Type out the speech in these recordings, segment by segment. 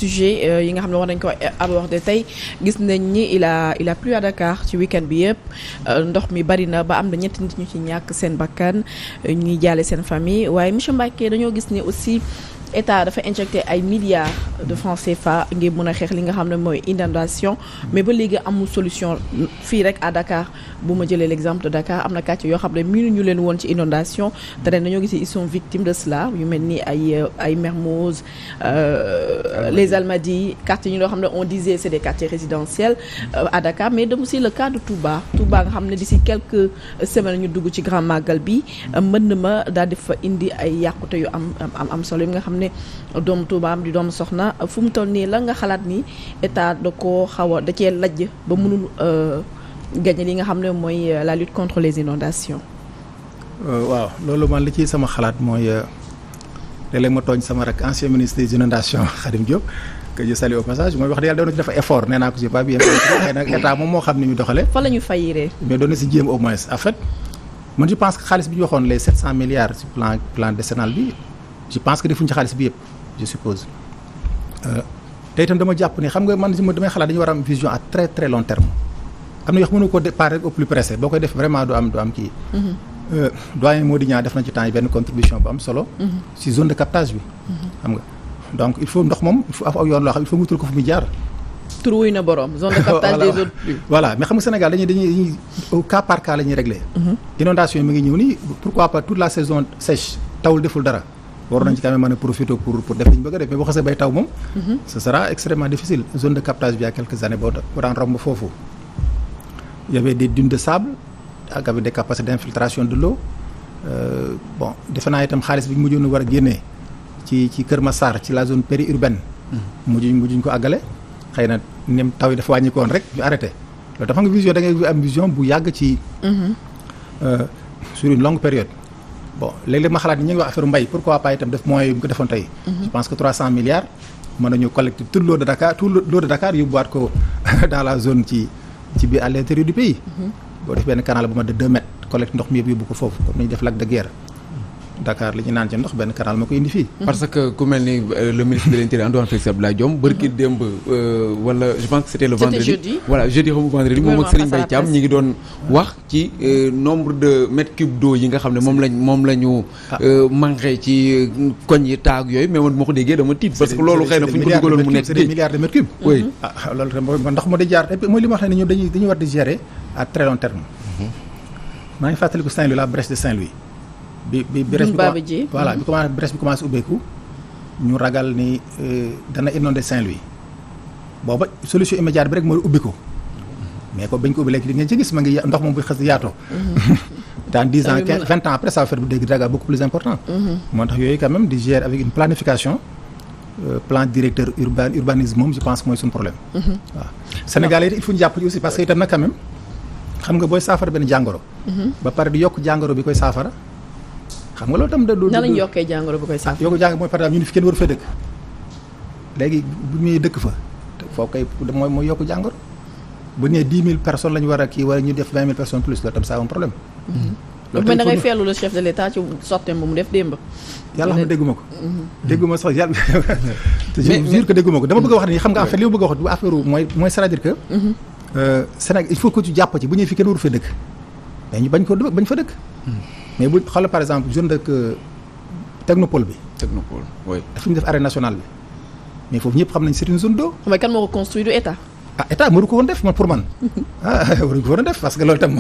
sujet yi nga xam ne war nañ ko aborder tey gis nañ ni il a plu à Dakar ci week-end bi yëpp ndox mi bari na ba am na ñetti nit ñu ci ñàkk seen bakkan ñuy jaale seen famille waaye monsieur Mbacké dañoo gis ni aussi état dafa injecté ay milliards de francs CFA ngir mën a xeex li nga xam ne mooy inondation mais ba léegi amul solution fii rek à Dakar bu ma jëlee l'exemple de Dakar am na quartier yoo xam ne miinu ñu leen woon ci inondation te ren dañoo gis ils sont victimes de cela yu mel ni ay Mermoz les Almadies quartiers yi loo xam ne on disait c'est des quartiers résidentiels à Dakar mais dem aussi le cas de Touba nga xam ne d'ici quelques semaines ñu dugg ci grand magal bi mën ma daal di fa indi ay yàqute yu am solo yi nga xam ne doomu Touba am di doomu soxna fu mu toll nii la nga xalaat ni état da koo xaw a da cee lajj ba mënul gagner li nga xam ne mooy la lutte contre les inondations. waaw loolu man li ci sama xalaat mooy léeg-léeg ma tooñ sama rek ancien ministre des inondations Khadim Diop que je salue au passage mooy wax dëgg yàlla doon na ci def effort nee naa ko j'ai pas bien xëy na état moom moo xam ni ñu doxalee. fa la ñu fayiree. mais doon na si jéem au moins en fait man je pense que xaalis bi ñu waxoon les 700 milliards ci plan décennal bi. je pense que defuñu ci xaalis bi yëpp je suppose te itam dama jàpp ni xam nga man damay xalaat dañu war a am vision à très très long terme am na yoo xam mënu ko départ rek au plus pressé boo koy def vraiment du am kii. doyen Mody Niang def nañ ci temps yi benn contribution bu am solo. ci zone de captage bi. xam nga donc il faut ndox moom il faut aw yoon loo xam il faut mu wutal ko fu muy jaar. trouvé na borom zone de captage des eaux. voilà mais xam nga Sénégal dañuy au cas par cas la ñuy réglé. inondation mi ngi ñëw nii pourquoi pas toute la saison sèche tawul deful dara. war nañ ci quand même mën a profiter pour def li ñu bëgg a def mais boo xasee bay taw moom. ce sera extrêmement difficile zone de captage bi il y a quelques années boo daan romb foofu. il y avait des dunes de sable ak avec des capacités d'infiltration de l'eau bon defe naa itam xaalis bi ñu mujjoon war a génnee ci Kër Massar ci la zone périurbaine. mujjuñ ko àggale xëy na nem taw yi dafa wàññi ko woon rek ñu arrêté loolu dafa nga vision da ngay am vision bu yàgg ci. sur une longue période. bon léeg-léeg ma xalaat ni ñu ngi wax affaire mbay pourquoi pas itam def moyens yu mu ko defoon tey. je pense que 300 milliards mën nañu collecter tout l'eau de Dakar yóbbuwaat ko dans la zone ci biir à l'intérieur du pays. boo def benn canal bu ma de 2 mètres collecte ndox mi yëpp yóbbu ko foofu comme ni ñu def lac de Guiers Dakar li ñu naan ci ndox benn canal ma ko indi fii. parce que ku mel ni le ministre de l'Intérieur Antoine Félix Abdoulaye Diome bërki démb wala je pense que c'était le vendredi. jeudi xamu vendredi moom ak Serigne Mbaye Thiam ñi ngi doon wax ci nombre de mètres cubes d'eau yi nga xam ne moom la ñu manqué ci koñ yi taag yooyu mais man moo ko déggee dama tiit parce que loolu xëy na fu ñu ko dugaloon mu nekk c'est des milliards de mètres cubes. oui loolu tam ndox ma di jaar mooy li ma wax ne ñoom dañuy war di gérer à très long terme. maa ngi fàttaliku Saint-Louis la brèche de Saint-Louis. bi brèche bi voilà brèche bi commencé ubbeeku ñu ragal ni dana inonder Saint-Louis booba solution immédiate bi rek mooy ubbi ko mais ko bañ ko ubbi léegi di ngeen ci gis ma ngi ndox moom bu xës yaatoo dans 10 ans 15 20 ans après ça va faire des dégâts beaucoup plus importants moo tax yooyu quand même di gérer avec une planification plan directeur urbanisme moom je pense mooy suñu problème waaw Sénégal yi il faut ñu jàpp aussi parce que itam nag quand même xam nga booy saafara benn jàngoro ba pare di yokk jàngoro bi koy saafara xam nga loolu tam da du. nan lañ yokkee jàngoro bi koy saafara. yokku jàngoro mooy par exemple ñu ne fi kenn waru fee dëkk léegi bu ñuy dëkk fa foofu kay mooy yokku jàngoro bu ñu nee 10 000 personnes la ñu war a kii wala ñu def 20 000 personnes plus loolu tam ça a un problème. loolu mais da ngay feelu le chef de l'État ci sotteem ba mu def démb. yàlla xam ne dégguma ko. dégguma sax yàlla. te je jure que dégguma ko dama bëgg a wax ni xam nga en fait li ma bëgg a wax bu affaire mooy c'est-à-dire que. Sénégal il faut que tu jàpp ci bu ñuy fi kenn waru fee dëkk mais ñu bañ fa dëkk. mais bu xoolal par exemple zone de technopole bi. technopole oui. dafa ñu def arène nationale bi mais foofu ñëpp xam nañ c'est une zone d'eau. xam nga kan moo ko construit du état. état mënu ko woon def man pour man waruñu ko war a def parce que loolu tam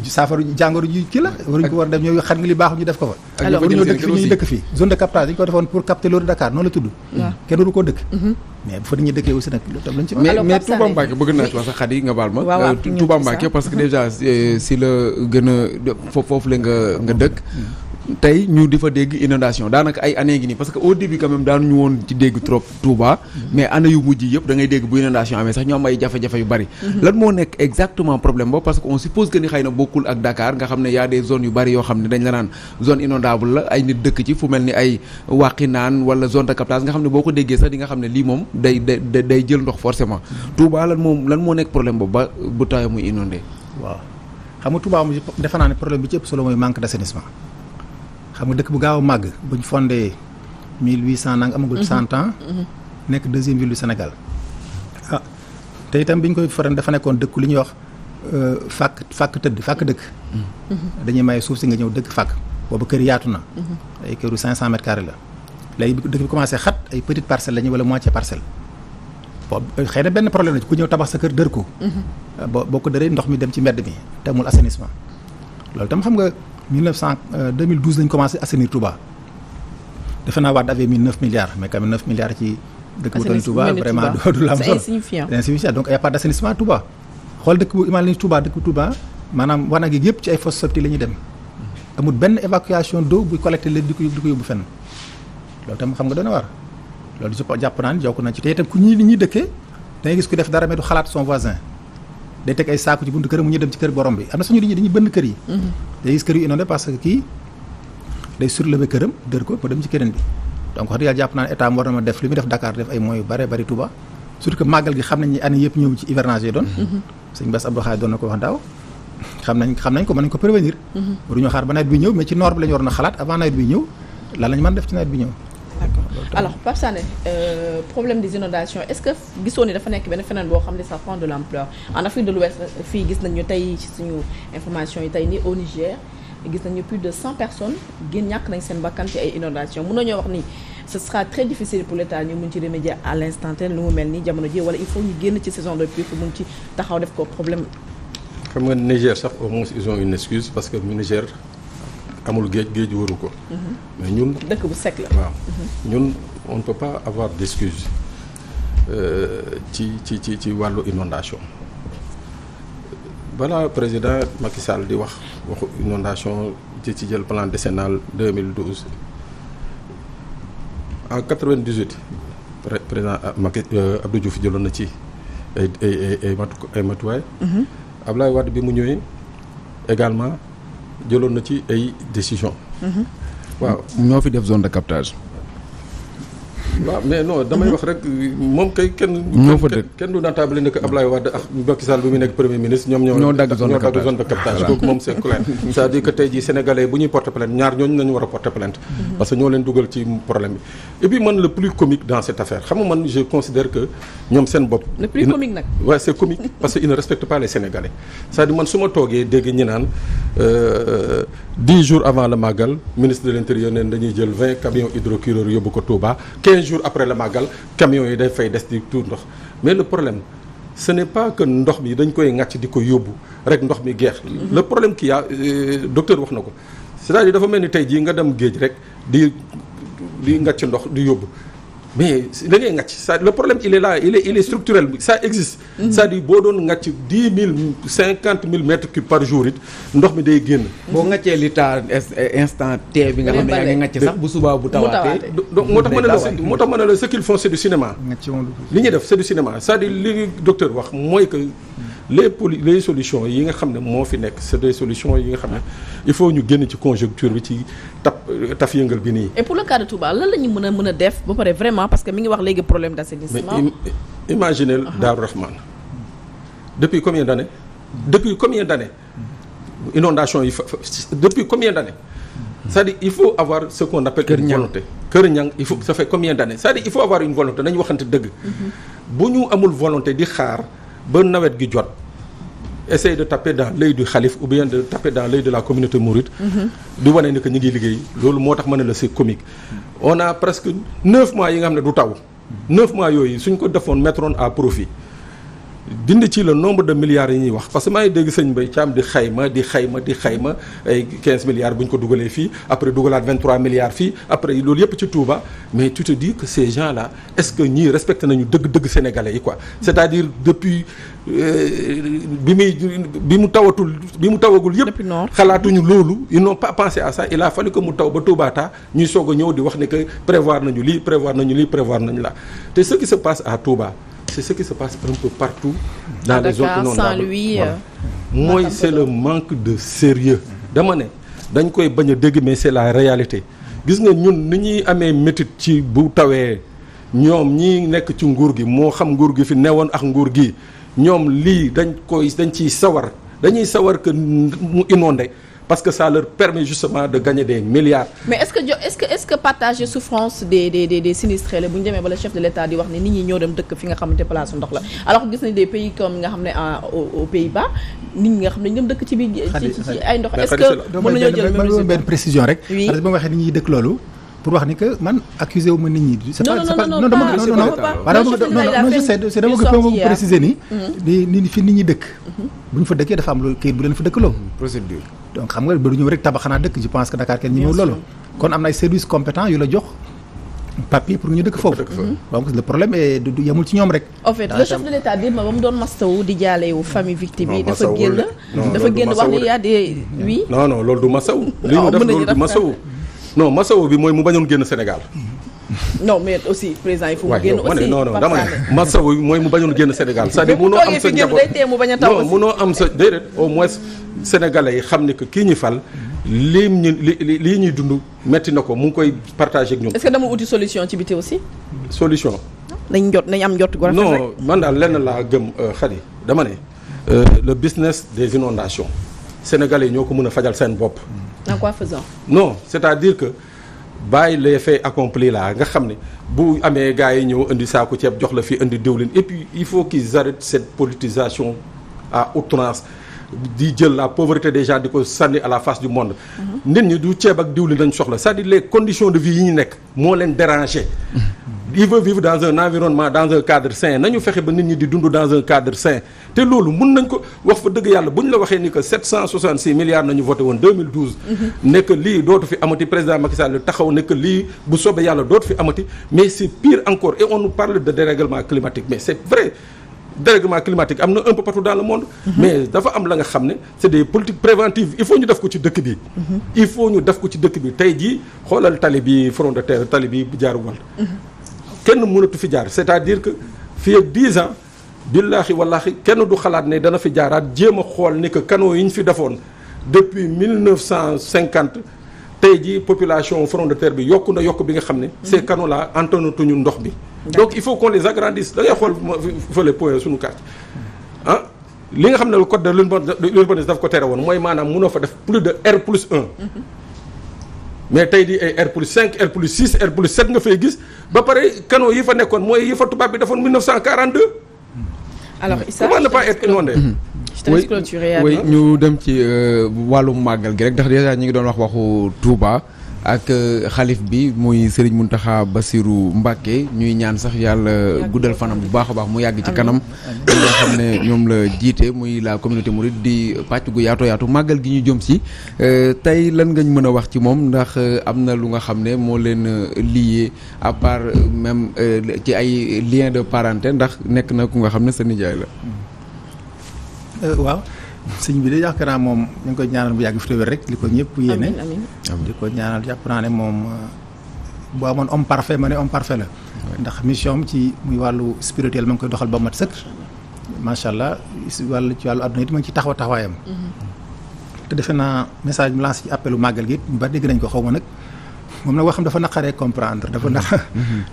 saafara jàngoro ji kii la waruñu ko war a def ñoo xam nga li baaxul ñu def ko fa. alors ñoo dëkk fi ñuy dëkk fii zone de captage dañu ko defoon pour capter l'eau de Dakar noonu la tudd. kenn waru koo dëkk. mais bu fa nit ñi dëkkee aussi nag loolu tam lañ ci wax. mais Touba Mbacké bëgg naa ci wax sax Khady nga baal ma. Touba Mbacké parce que déjà si la gën a foofu la nga dëkk. tey ñu di fa dégg inondation daanaka ay année gi nii parce que au début quand même daanuñu woon ci dégg trop Touba mais année yu mujj yëpp da ngay dégg bu inondation amee sax ñu am ay jafe-jafe yu bari lan moo nekk exactement problème boobu parce que on suppose que ni xëy na bokkul ak Dakar nga xam ne y a des zones yu bari yoo xam ne dañ la naan zone inondable la ay nit dëkk ci fu mel ni ay Wakhinane wala zone de captage nga xam ne boo ko déggee sax di nga xam ne lii moom day jël ndox forcément Touba lan moo nekk problème boobu ba bu tawee muy inondé. waaw xam nga Touba moom defe naa ne problème bi ci ëpp solo mooy manque d'assainissement. xam nga dëkk bu gaaw a màgg buñ fondé 1800 nang amagul 100 ans nekk 2e ville du Sénégal te itam bi ñu koy faral dafa nekkoon dëkk li ñuy wax fàkk dëkk. dañuy maye suuf si nga ñëw dëkk fàkk boobu kër yaatu na. ay këru 500 mètres carrés la. léegi bi dëkk bi commencé xat ay petites parcelles la ñu wala moitié parcelle. boobu xëy na benn problème la ku ñëw tabax sa kër dër ko. boo ko dëree ndox mi dem ci mbedd mi te amul assainissement. loolu tam xam nga 2012 lañ commencé assainir Touba. defe naa Wade avait mis 9 milliards mais quand même 9 milliards ci. dëkk bu toll Touba vraiment du la am solo c'est insignifiant donc il y a pas d'assainissement Touba. xool dëkk bu imaam ni dëkk bu Touba maanaam wanag yi yëpp ci ay fosses septiques la ñuy dem amul benn évacuation d'eau buy collecté leen di ko yóbbu fenn loolu tam xam nga dana war loolu jàpp naa ni jokk nañ ci te itam ku ñuy dëkkee da ngay gis ku def dara mais du xalaat son voisin day teg ay saaku ci buntu këram mu ñu dem ci kër borom bi am na suñu dañuy bënn kër yi day gis kër yu inondé parce que kii day surlever këram dër ko mu dem ci keneen bi donc wax dëgg yàlla jàpp naa ne état war na ma def li muy def Dakar def ay moyens yu bare bari Touba surtout que màggal gi xam nañ ni année yëpp ñëw ci hivernage yi doon sëñ Bass Abdou Khadre doon na ko wax daaw xam nañ ko mën nañ ko prévenir waruñu xaar ba nawet bi ñëw mais ci nord bi la ñu waroon a xalaat avant nawet bi ñëw lan lañ mën def ci nawet bi ñëw. D'accord alors Pape Sané problème des inondations est-ce que gisoo ni dafa nekk benn phénomène boo xam ne ça prend de l'ampleur en Afrique de l'Ouest fii gis nañu tey ci suñu information yi tey ni au Niger gis nañu plus de 100 personnes ñàkk nañ seen bakkan ci ay inondations mënoo ñoo wax ni ce sera très difficile pour l'État ñu mun ci remédier à l'instant T lu mu mel ni jamono ji wala il faut ñu génn ci saison de pluie pour mun ci taxaw def ko problème. xam nga Niger sax au moins ils ont une excuse parce que Niger amul géej waru ko. mais ñun dëkk bu sec la. waaw ñun on ne peut pas avoir d'excuse ci wàllu inondation balaa président Macky Sall di waxu inondation ci jël plan décennal 2012 en 98 président Macky Abdou Diouf jëloon na ci ay matuwaay. Abdoulaye Wade bi mu ñëwee également jëloon na ci ay décisions. waaw ñoo fi def zone de captage. waaw mais non damay wax rek moom kay kenn. ñoo fa dëkk kenn du natable ne que Ablaye Wade ak Macky Sall bi mu nekk premier ministre ñoo dagg zone de captage kooku moom c'est clair. c'est-à-dire que tey jii sénégalais bu ñuy porter plainte ñaar ñooñu nañu war a porter plainte. parce que ñoo leen dugal ci problème bi. et puis man le plus comique dans cette affaire xam nga man je considère que ñoom seen bopp. le plus comique nag. waaw c'est comique parce que ils ne respectent pas les sénégalais c'est-à-dire man su ma toogee dégg ñi naan 10 jours avant le Magal ministre de l'intérieur neen dañuy jël 20 camions hydrocureurs yóbbu ko Touba 15 jours après le Magal camions yi day fay des di tuur ndox mais le problème ce n'est pas que ndox mi dañ koy ŋàcc di ko yóbbu rek ndox mi geex le problème qu'il y a docteur wax na ko c'est-à-dire dafa mel ni tey jii nga dem géej rek di ŋàcc ndox di yóbbu mais da ngay ŋàcc ça le problème il est là il est structurel ça existe c'est-à-dire boo doon ŋàcc 10 000 50 000 mètres cubes par jour it ndox mi day génn boo ŋàccee li taa instant T bi nga xam ne yaa ngi ŋàcc sax bu subaa bu tawaatee donc moo tax ma ne la ce qu'ils font c'est du cinéma li ñuy def c'est du cinéma c'est-à-dire li docteur wax mooy que les solutions yi nga xam ne moo fi nekk c'est des solutions yi nga xam ne il faut ñu génn ci conjoncture bi ci taf yëngal bi nii. et pour le cas de Touba lan la ñu mën a def ba pare vraiment parce que mi ngi wax léegi problème d'assainissement. mais imaginez Darou Rahman depuis combien d'années inondation yi depuis combien d'années c'est-à-dire il faut avoir ce qu'on appelle une volonté. Kër Ñang il faut ça fait combien d'années c'est-à-dire il faut avoir une volonté nañu waxante dëgg. bu ñu amul volonté di xaar ba nawet gi jot. essayer de taper dans l'œil du khalife ou bien de taper dans l'œil de la communauté mouride di wane ni que ñu ngi liggéey loolu moo tax ma ne la c'est comique on a presque 9 mois yi nga xam ne du taw 9 mois yooyu suñ ko defoon mettroon à profit dindi ci le nombre de milliards yi ñuy wax parce que maa ngi dégg sëñ Mbaye Thiam di xayma ay 15 milliards bu ñu ko dugalee fii après dugalaat 23 milliards fii après loolu yëpp ci Touba mais tu te dis que ces gens là est-ce que ñii respecté nañu dëgg sénégalais yi quoi c'est-à-dire depuis bi mu tawagul yëpp xalaatuñu loolu ils n'ont pas pensé à ça il a fallu que mu taw ba Touba ñuy soog a ñëw di wax ne que prévoir nañu lii prévoir nañu la te ce qui se passe à Touba c'est ce qui se passe un peu partout dans les zones inondables. Saint-Louis mooy c'est le manque de sérieux dama ne dañ koy bañ a dégg mais c'est la réalité gis nga ñun ni ñuy amee métit ci bu tawee ñoom ñi nekk ci nguur gi moo xam nguur gi fi newoon ak nguur gi ñoom lii dañ ciy sawar dañuy sawar que mu inondé parce que ça leur permet justement de gagner des milliards. mais est-ce que partager souffrance des sinistrés la bu ñu demee ba le chef de l'État di wax ne nit ñi ñoo dem dëkk fi nga xamante place ndox la alors gis nañ des pays comme nga xam ne aux Pays-Bas nit ñi nga xam ne ñu dem dëkk ci biir ci ay ndox est-ce que mën nañoo jël même résultat benn précision rek parce que ba ma waxee nit ñi dëkk loolu pour wax ni que man accusé wu ma nit ñi. c'est pas non dama bëgg préciser ni. ni fi nit ñi dëkk. bu ñu fa dëkkee dafa am lu kayit bu leen fa dëkkaloo. procédure. donc xam nga ba du ñëw rek tabax xanaa dëkk je pense que Dakar kenn ñëwul loolu. kon am na ay services compétents yu la jox papier pour ñu dëkk foofu. donc le problème est du yemul ci ñoom rek. en fait le chef de l'État démb ba mu doon mastawu di jaalewu famille victime yi. dafa génn wax ni y a des oui. non loolu du mastawu. li mu def loolu du mastawu. non masawo bi mooy mu bañoon génn Sénégal. non mais aussi président il faut mu génn aussi non dama ne masawo bi mooy mu bañoon génn Sénégal c'est-à-dire munoo am sa njaboot non munoo am sa déedéet au moins sénégalais yi xam ne que kii ñu fal lii ñuy dund metti na ko mu ngi koy partagé ak ñoom. est-ce que dama uti solution ci biti aussi. solution. nañ am jot gu rafet rek. non man daal lenn laa gëm Khady dama ne le business des inondations sénégalais yi ñoo ko mën a fajal seen bopp. en quoi faisant. non c'est-à-dire que bàyyi les faits accomplis là nga xam ne bu amee gars yi ñëw indi saako ceeb jox la fi indi diwlin et puis il faut qu'ils arrêtent cette politisation à outrance di jël la pauvreté des gens di ko sànni à la face du monde. nit ñi du ceeb ak diwlin lañ soxla c'est-à-dire les conditions de vie yi ñu nekk moo leen déranger. il veut vivre dans un environnement dans un cadre sain nañu fexe ba nit ñi di dund dans un cadre sain te loolu mun nañ ko wax fa dëgg yàlla bu ñu la waxee ni que 766 milliards nañu voté woon 2012. nekk lii dootu fi amati président Macky Sall taxaw nekk lii bu soobee yàlla dootu fi amati mais c'est pire encore et on nous parle de dérèglement climatique mais c'est vrai dérèglement climatique am na un peu partout dans le monde. mais dafa am la nga xam ne c'est des politiques préventives il faut ñu def ko ci dëkk bi. il faut ñu def ko ci dëkk bi tey jii xoolal tali bi front de terre tali bi bu jaaru wàll. kenn mënatu fi jaar c'est-à-dire que fii ak 10 ans billaahi wallaahi kenn du xalaat ne dana fi jaaraat jéem a xool ni que canaux yi ñu fi defoon depuis 1950 tey jii population front de terre bi yokku na yokk bi nga xam ne. ces canaux là antanatuñu ndox bi. donc il faut qu'on les agrandisse da ngay xool fële point suñu carte ah li nga xam ne le code de l'urbanisme daf ko tere woon mooy maanaam mënoo fa def plus de R+1. mais tey di ay R+5 R+6 R+7 nga fay gis ba pare canaux yi fa nekkoon mooy yi fa tubaab bi defoon 1942. alors Issa comment ne pas être inondé. oui ñu dem ci wàllum màggal gi rek ndax déjà ñu ngi doon wax waxu Touba ak xalif bi muy Serigne Mountakha Bassirou Mbacké ñuy ñaan sax yàlla guddal fanam bu baax a baax mu yàgg ci kanam ñi nga xam ne ñoom la jiite muy la communauté mouride di pàcc gu yaatu màggal gi ñu jëm si tey lan nga ñu mën a wax ci moom ndax am na lu nga xam ne moo leen lié à part même ci ay lien de parenté ndax nekk na ku nga xam ne sa nijaay la. waaw sëñ bi de yaakaar naa moom ñu ngi koy ñaanal bu yàgg fi wér rek li ko ñëpp yéene. di ko ñaanal jàpp naa ne moom bu amoon homme parfait ma ne homme parfait la. ndax mission am ci muy wàllu spirituel ma ngi koy doxal ba mat sëkk. macha allah ci wàllu àdduna it ma ngi ci taxawaayam. te defe naa message mu lancé ci appelu màggal gi ñu bari dégg nañ ko xaw ma nag moom nag waxam dafa naqaree comprendre dafa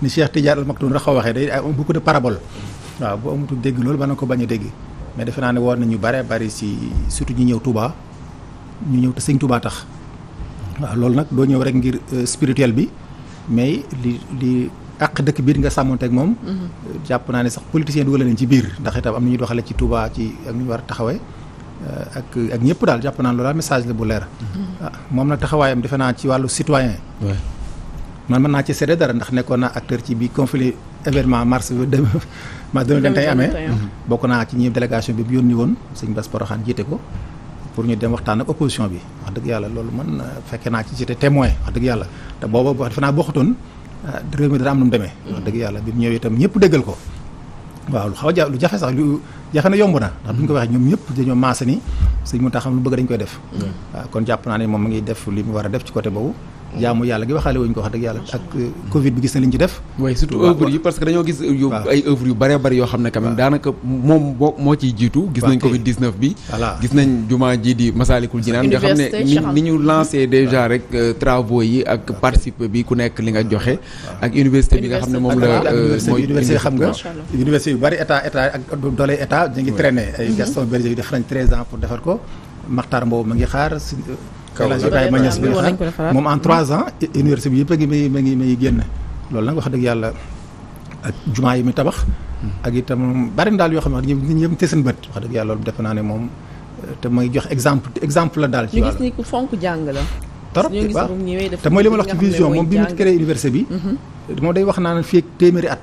ni Cheikh Tidiane Al Maktoum rek xaw waxee day ay beaucoup de parabole. waaw boo amatul dégg loolu ba na ko bañ a dégg. mais defe naa ne woon nañu bare bari si surtout ñi ñëw Touba ñu ñëw te sëñ Touba tax waaw loolu nag doo ñëw rek ngir spirituel bi mais li àq dëkk biir nga sàmmonteeg moom. jàpp naa ne sax politiciens dugal nañ ci biir ndax itam am na ñuy doxale ci Touba ci ak ñu war a taxawee ak ñëpp daal jàpp naa ne loolu message la bu leer. moom nag taxawaayam defe naa ci wàllu citoyen. man mën naa ci seede dara ndax nekkoon naa acteur ci bi conflit événement mars 2021 amee bokk naa ci ñi délégation bi yónni woon sëñ Bass Porokhane jiite ko pour ñu dem waxtaan ak opposition bi wax dëgg yàlla loolu man fekkee naa ci j'étais témoin wax dëgg yàlla te booba defe naa bokkutoon réew mi dana am nu mu demee wax dëgg yàlla bi mu ñëwee itam ñëpp déggal ko waaw lu xaw a lu jafe sax lu jafe na yomb na ndax bu ñu ko waxee ñoom ñëpp dañoo maase ni sëñ mu tax xam lu bëgg dañ koy def waaw kon jàpp naa ne moom mu ngi def li mu war a def ci côté boobu jaamu yàlla gi waxaale wuñ ko wax dëgg yàlla ak Covid bi gis na liñ ci def. oui surtout œuvre yi parce que dañoo gis ay œuvre yu bëree bëri yoo xam ne quand même daanaka moom moo ciy jiitu. gis nañ Covid 19 bi. gis nañ jumaa ji di Massalikul Jinaan nga xam ne ni ñu lancé déjà rek travaux yi ak participer bi ku nekk li nga joxe. ak université bi nga xam ne moom la. mooy université xam nga. université yu bëri état ak doole état ñu ngi traîner ay Gaston Berger yu def nañ 13 ans pour defar ko Makhtar Mbow ma ngi xaar. Ibrahima Niass bi moom en 3 ans université bi yëpp a ngi may génn loolu nag wax dëgg yàlla ak jumaa yi mi tabax ak itam bari na daal yoo xam ne nit ñi yëpp te seen bët wax dëgg yàlla loolu defe naa ne moom te may jox exemple la daal ci ñu gis ni ku fonk jàng la trop waaw te mooy li ma la wax ci vision moom bi mu créé université bi moom day wax naan fii ak téeméeri at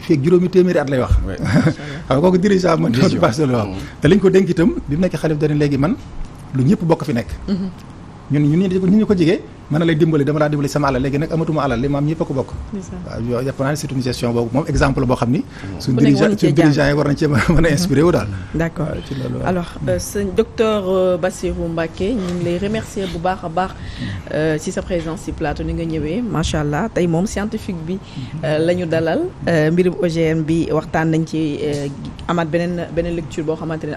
fii ak juróomi téeméeri at lay wax xam nga kooku dirigeant man di passé la wax te liñ ko dénk itam bi mu nekk xalif dana léegi man lu ñëpp bokk fi nekk ñun ñu ko jigee mën na lay dimbali dama laa dimbali sama alal léegi nag amatuma alal li maam ñëpp a ko bokk waaw jàpp naa ne c'est une gestion boobu moom exemple boo xam ni suñ dirigeant yi war nañ cee mën a inspiré wu daal d'accord alors sëñ docteur Bassirou Mbacké ñu ngi lay remercier bu baax a baax ci sa présence ci plateau ni nga ñëwee macha allah tey moom scientifique bi la ñu dalal mbirum OGM bi waxtaan nañ ci amaat beneen lecture boo xamante ne